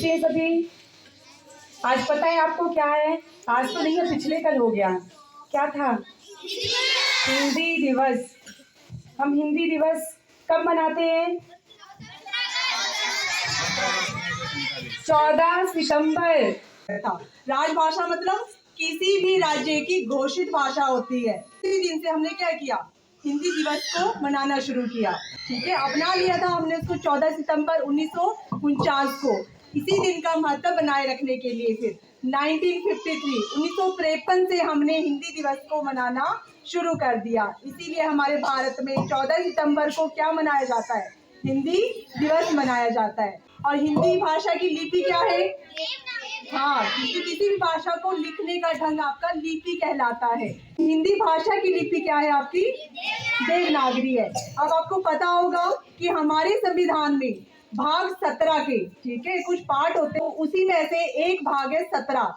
कैसे हैं सभी? आज पता है आपको क्या है? आज तो नहीं है, पिछले कल हो गया। क्या था? हिंदी दिवस। हम हिंदी दिवस कब मनाते हैं? 14 सितंबर। राजभाषा मतलब किसी भी राज्य की घोषित भाषा होती है। इसी दिन से हमने क्या किया, हिंदी दिवस को मनाना शुरू किया। ठीक है, अपना लिया था हमने उसको 14 सितंबर 1949 को। इसी दिन का महत्व बनाए रखने के लिए फिर 1953 से हमने हिंदी दिवस को मनाना शुरू कर दिया। इसीलिए हमारे भारत में 14 सितंबर को क्या मनाया जाता है? हिंदी दिवस मनाया जाता है। और हिंदी भाषा की लिपि क्या है? हाँ, किसी भी भाषा को लिखने का ढंग आपका लिपि कहलाता है। हिंदी भाषा की लिपि क्या है आपकी? देवनागरी है। अब आपको पता होगा कि हमारे संविधान में भाग 17 के, ठीक है, कुछ पार्ट होते हैं, उसी में से एक भाग है 17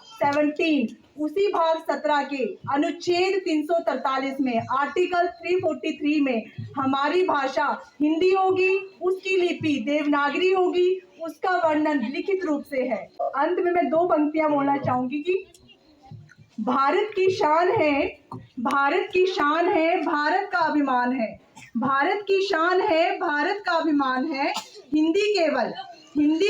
उसी भाग 17 के अनुच्छेद 343 में आर्टिकल 343 में हमारी भाषा हिंदी होगी, उसकी लिपि देवनागरी होगी, उसका वर्णन लिखित रूप से है। अंत में मैं 2 पंक्तियां बोलना चाहूंगी कि भारत की शान है, भारत की शान है, भारत का अभिमान है। भारत की शान है, भारत का अभिमान है। हिंदी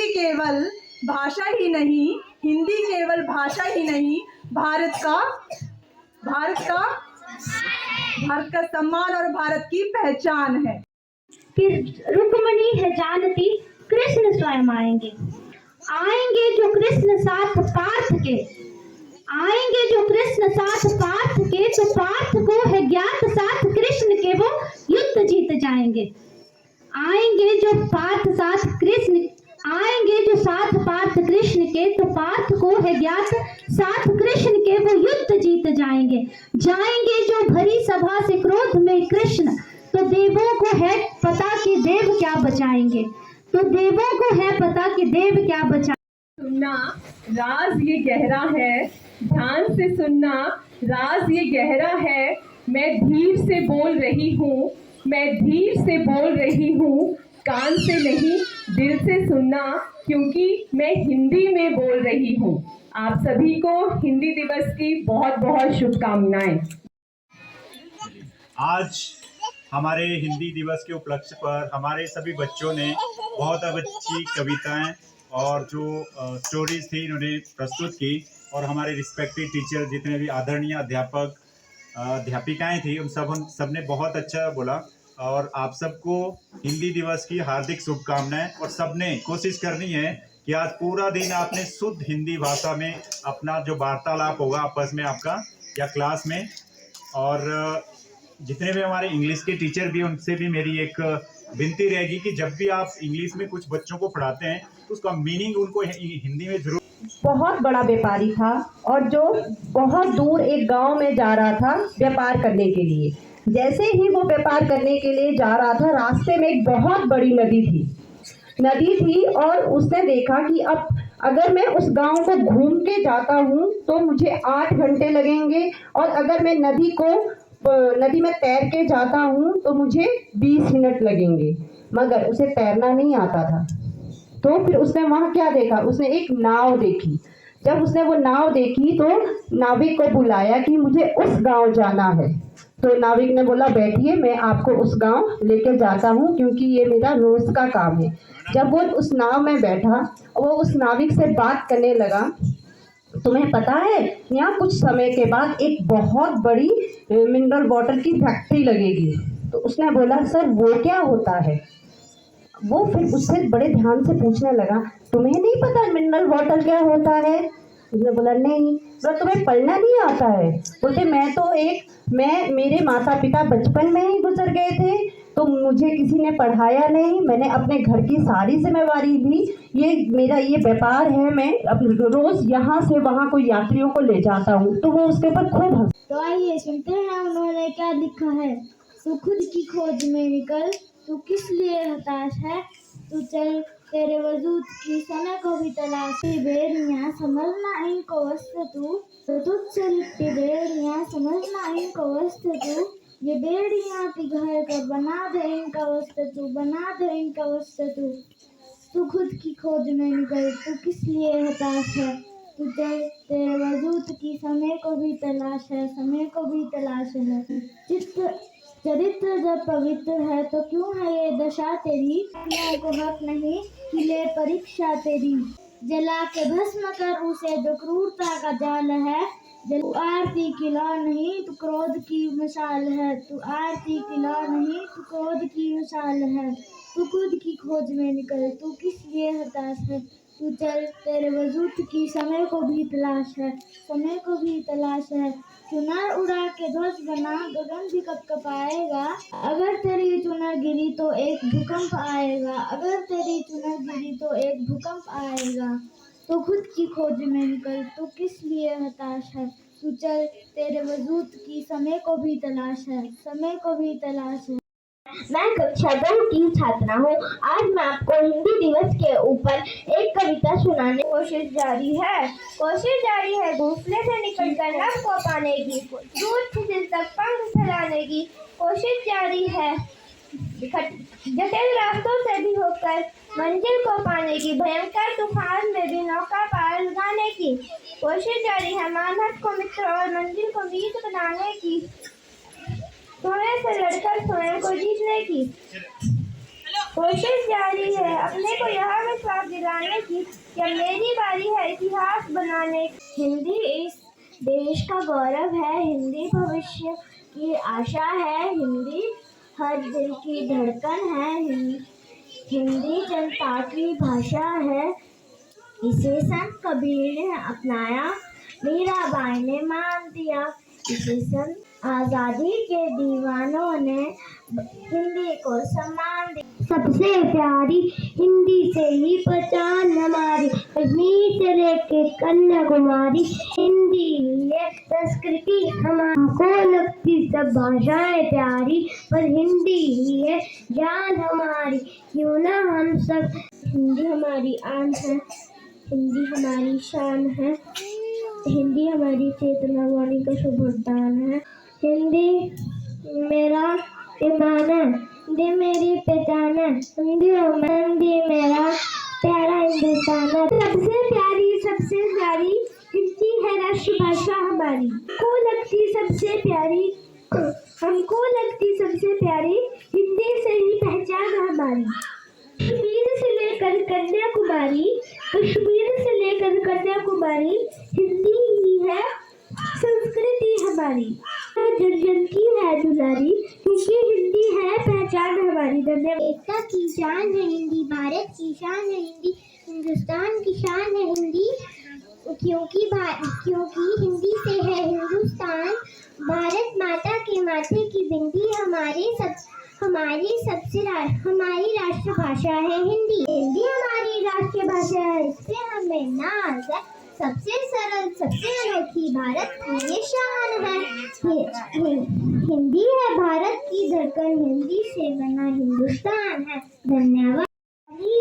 केवल भाषा ही नहीं, हिंदी केवल भाषा ही नहीं, भारत का सम्मान और भारत की पहचान है। फिर रुक्मणी है जानती कृष्ण स्वयं आएंगे, आएंगे जो कृष्ण साथ पार्थ के, आएंगे जो कृष्ण साथ पार्थ के, तो पार्थ को है ज्ञात साथ कृष्ण के वो युद्ध जीत जाएंगे। आएंगे जो पार्थ साथ कृष्ण, आएंगे जो साथ पार्थ कृष्ण के, तो पार्थ को है ज्ञात साथ कृष्ण के वो युद्ध जीत जाएंगे। जाएंगे जो भरी सभा से क्रोध में कृष्ण, तो देवों को है पता कि देव क्या बचाएंगे, तो देवों को है पता कि देव क्या बचाएंगे। सुनना राज ये गहरा है, ध्यान से सुनना राज ये गहरा है। मैं धीर से बोल रही हूँ, मैं धीर से बोल रही हूँ, कान से नहीं दिल से सुनना, क्योंकि मैं हिंदी में बोल रही हूँ। आप सभी को हिंदी दिवस की बहुत बहुत शुभकामनाएं। आज हमारे हिंदी दिवस के उपलक्ष्य पर हमारे सभी बच्चों ने बहुत अच्छी कविताएं और जो स्टोरीज थी इन्होंने प्रस्तुत की, और हमारे रिस्पेक्टेड टीचर जितने भी आदरणीय अध्यापक अध्यापिकाएं थी उन सब ने बहुत अच्छा बोला। और आप सबको हिंदी दिवस की हार्दिक शुभकामनाएं। और सबने कोशिश करनी है कि आज पूरा दिन आपने शुद्ध हिंदी भाषा में अपना जो वार्तालाप होगा आपस में आपका या क्लास में, और जितने भी हमारे इंग्लिश के टीचर भी उनसे भी मेरी एक विनती रहेगी कि जब भी आप इंग्लिश में कुछ बच्चों को पढ़ाते हैं तो उसका मीनिंग उनको हिंदी में जरूर। बहुत बड़ा व्यापारी था और जो बहुत दूर एक गांव में जा रहा था व्यापार करने के लिए। जैसे ही वो व्यापार करने के लिए जा रहा था, रास्ते में एक बहुत बड़ी नदी थी और उसने देखा कि अब अगर मैं उस गांव को घूम के जाता हूँ तो मुझे 8 घंटे लगेंगे, और अगर मैं नदी में तैर के जाता हूँ तो मुझे 20 मिनट लगेंगे। मगर उसे तैरना नहीं आता था। तो फिर उसने वहाँ क्या देखा, उसने एक नाव देखी। जब उसने वो नाव देखी तो नाविक को बुलाया कि मुझे उस गांव जाना है। तो नाविक ने बोला बैठिए, मैं आपको उस गांव लेकर जाता हूँ, क्योंकि ये मेरा रोज का काम है। जब वो उस नाव में बैठा, वो उस नाविक से बात करने लगा। तुम्हें पता है यहाँ कुछ समय के बाद एक बहुत बड़ी मिनरल वाटर की फैक्ट्री लगेगी। तो उसने बोला सर वो क्या होता है? वो फिर उससे बड़े ध्यान से पूछने लगा, तुम्हें नहीं पता मिनरल वाटर क्या होता है? उसने बोला नहीं। बोला तुम्हें पढ़ना नहीं आता है? बोलते मेरे माता पिता बचपन में ही गुजर गए थे, तो मुझे किसी ने पढ़ाया नहीं, मैंने अपने घर की सारी जिम्मेवारी ली। ये मेरा ये व्यापार है, मैं रोज यहाँ से वहाँ कोई यात्रियों को ले जाता हूँ। तो वो उसके ऊपर खूब हंस। तो आइए सुनते हैं उन्होंने क्या लिखा है। तू खुद की खोज में निकल, तू किस लिए हताश है, तू चल तेरे वजूद की सना को भी तलाशी। बेड़ियाँ समझना इनको वस्त्र तू, तो तुझसे लिपटी बेड़ियाँ समझना इनको वस्त्र तू। ये बेड़ियाँ की घर कर बना दे इनका वस्त्र तू, बना दे इनका वस्त्र तू। तू खुद की खोज में निकल, तू किस लिए हताश है। तुझे तेरे वजूद की समय को भी तलाश है, समय को भी तलाश है। चरित्र जब पवित्र है तो क्यों है ये दशा तेरी, दुनिया को हक नहीं कि ले परीक्षा तेरी। जला के भस्म कर उसे जो क्रूरता का जाल है, तू आरती की लौ नहीं तू क्रोध की मिसाल है। तू आरती की लौ नहीं तू क्रोध की मिसाल है। तू खुद की खोज में निकल, तू किस लिए हताश है। तू चल तेरे वजूद की समय को भी तलाश है, समय को भी तलाश है। चुनर उड़ा के ध्वज बना गगन भी कपकपाएगा, अगर तेरी चुनर गिरी तो एक भूकंप आएगा, अगर तेरी चुनर गिरी तो एक भूकंप आएगा। तो खुद की खोज में निकल, तू किस लिए हताश है। तू चल तेरे वजूद की समय को भी तलाश है, समय को भी तलाश है। मैं कक्षा 2 की छात्रा हूँ। आज मैं आपको हिंदी दिवस के ऊपर एक कविता सुनाने की कोशिश जारी है घोंसले से निकलकर नभ को पाने की, दूर से दिल तक पंख फैलाने की कोशिश जारी है। जटिल रास्तों से भी होकर मंजिल को पाने की, भयंकर तूफान में भी नौका पार लगाने की कोशिश जारी है। मानव को मित्र और मंजिल को मीत बनाने की, स्वयं से लड़कर स्वयं को जीतने की कोशिश जारी है। अपने को यह विश्वास दिलाने की कि अब मेरी बारी है इतिहास बनाने की। हिंदी इस देश का गौरव है, हिंदी भविष्य की आशा है, हिंदी हर दिल की धड़कन है, हिंदी जनता की भाषा है। इसे संत कबीर ने अपनाया, मीराबाई ने मान दिया, इसे संत आजादी के दीवानों ने हिंदी को सम्मान दिया। सबसे प्यारी हिंदी से ही पहचान हमारी, कश्मीर से लेके कन्याकुमारी। हिंदी है संस्कृति हमको लगती सब भाषाएं प्यारी, पर हिंदी ही है जान हमारी, क्यों ना हम सब। हिंदी हमारी आन है, हिंदी हमारी शान है, हिंदी हमारी चेतना वाणी का शुभदान है। हिंदी मेरा ईमान है, हिंदी मेरी पहचान है, हिंदी मेरा प्यारा हिंदुस्तान है। सबसे प्यारी हिंदी है राष्ट्रभाषा हमारी, हमको लगती सबसे प्यारी हिंदी से ही पहचान हमारी। कश्मीर से लेकर कन्याकुमारी हिंदी ही है संस्कृति हमारी। जन जन की है दुलारी, क्योंकि हिंदी है पहचान हमारी। धन्यवाद। एकता की शान है हिंदी, भारत की शान है हिंदी, हिंदुस्तान की शान है हिंदी, क्योंकि हिंदी से है हिंदुस्तान। भारत माता के माथे की बिंदी हमारी राष्ट्रभाषा है हिंदी। हिंदी हमारी राष्ट्रभाषा है, इससे हमें नाज है। सबसे सरल सबसे अनोखी भारत की ये शान है। हिंदी है भारत की धड़कन, हिंदी से बना हिंदुस्तान है। धन्यवाद।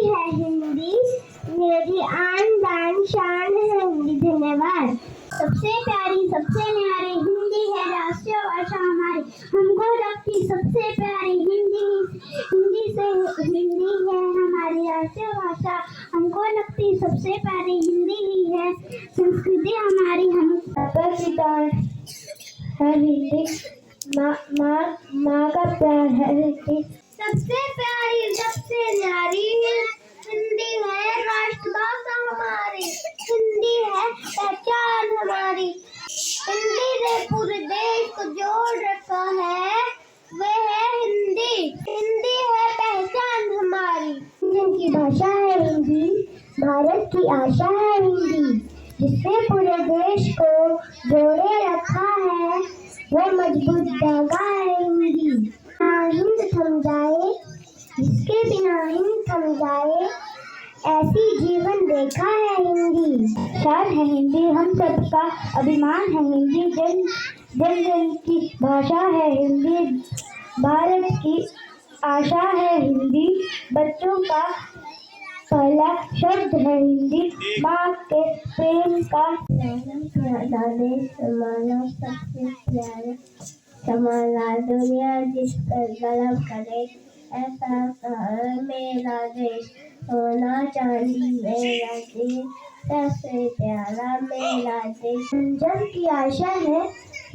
है हिंदी मेरी आन बान शान है हिंदी। धन्यवाद। सबसे प्यारी सबसे न्यारी हिंदी है राष्ट्रीय भाषा हमारी, हमको लगती सबसे प्यारी हिंदी है हमारी राष्ट्रीय भाषा, हमको लगती सबसे प्यारी हिंदी ही है संस्कृति हमारी। हम पिता है हिंदी, माँ का प्यार है हिंदी। सबसे प्यारी सबसे न्यारी हिंदी है राष्ट्रभाषा हमारी, हिंदी है पहचान हमारी। हिंदी ने पूरे देश को जोड़ रखा है, वह है हिंदी, हिंदी है पहचान हमारी। जिनकी भाषा है हिंदी, भारत की आशा है हिंदी, जिसने पूरे देश को जोड़े रखा है, वो मजबूत धागा है हिंदी। हिंद थम जाए, जिसके बिना हिंद थम जाए, ऐसी जीवन देखा है हिंदी। शान है हिंदी, हम सबका अभिमान है हिंदी, जन जन की भाषा है हिंदी, भारत की आशा है हिंदी, बच्चों का पहला शब्द है हिंदी, माँ के प्रेम का देश हमारा सबसे प्यारा, हमारा दुनिया जिस पर गर्व करे, ऐसा मेरा देश, सोना चांदी मेरा देश, सबसे प्यारा मेरा देश। जब की आशा है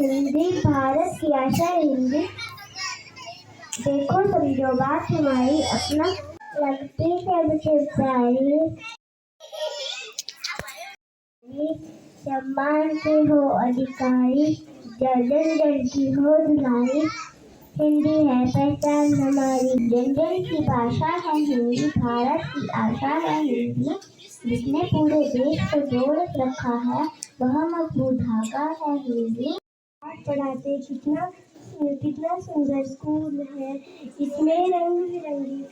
हिंदी, भारत की आशा है हिंदी। देखो समझो बात हमारी, अपना लगती सबसे प्यारी। सम्मान के हो अधिकारी, जन जन की हो दुलारी। हिंदी है पहचान हमारी, जन जन की भाषा है हिंदी, भारत की आशा है हिंदी। जिसने पूरे देश को जोड़ रखा है, वह मजबूत धागा है हिंदी। पढ़ाते कितना सुंदर स्कूल है, इसमें रंग बिरंगी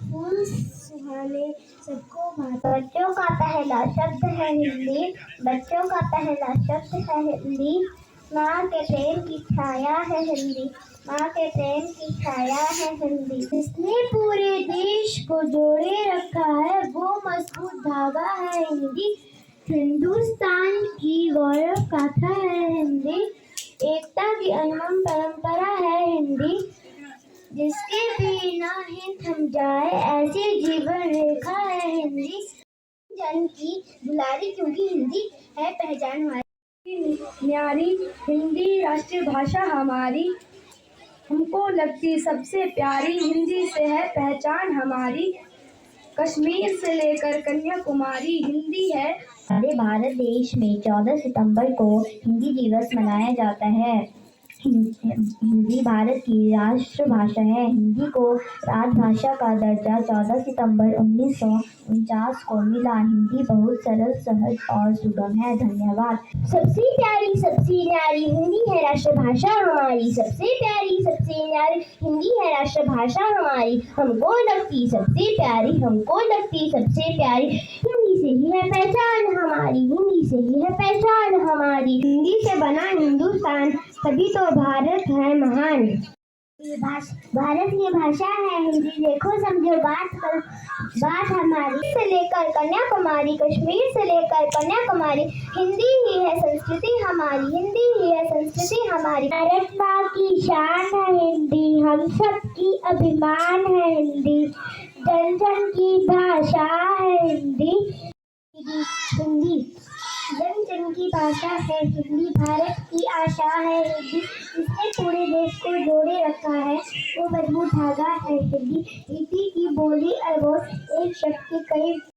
फूल सुहाने सबको भाते। बच्चों का पहला शब्द है हिंदी, बच्चों का पहला शब्द है हिंदी। माँ के प्रेम की छाया है हिंदी, माँ के प्रेम की छाया है हिंदी। जिसने पूरे देश को जोड़े रखा है, वो मजबूत धागा है हिंदी। हिंदुस्तान की गौरव गाथा है हिंदी, एकता की अनमोल परंपरा है हिंदी। जिसके बिना ही थम जाए ऐसी जीवन रेखा है हिंदी। जन की दुलारी क्योंकि हिंदी है पहचान हमारी, न्यारी हिंदी राष्ट्रीय भाषा हमारी। हमको लगती सबसे प्यारी, हिंदी से है पहचान हमारी। कश्मीर से लेकर कन्याकुमारी हिंदी है। हमारे भारत देश में 14 सितंबर को हिंदी दिवस मनाया जाता है। हिंदी भारत की राष्ट्रभाषा है। हिंदी को राजभाषा का दर्जा 14 सितंबर 1949 को मिला। हिंदी बहुत सरल, सहज और सुगम है। धन्यवाद। सबसे प्यारी सबसे न्यारी हिंदी है राष्ट्रभाषा हमारी, सबसे प्यारी सबसे न्यारी हिंदी है राष्ट्रभाषा हमारी। हमको लगती सबसे प्यारी, हमको लगती सबसे प्यारी, हिंदी से ही है पहचान हमारी, हिंदी से ही है पहचान हमारी। हिंदी से बना हिंदुस्तान, तभी तो भारत है महान। भारत की भाषा है हिंदी, देखो समझो बात करो बात हमारी। से लेकर कन्याकुमारी, कश्मीर से लेकर कन्याकुमारी, हिंदी ही है संस्कृति हमारी, हिंदी ही है संस्कृति हमारी। भारत माँ की शान है हिंदी, हम सब की अभिमान है हिंदी। जन जन की भाषा है हिंदी, हिंदी जन जन की भाषा है हिंदी, भारत की आशा है हिंदी। इसने पूरे देश को जोड़े रखा है, वो मजबूत धागा है हिंदी। हिंदी की बोली अरबों, एक शब्द की कई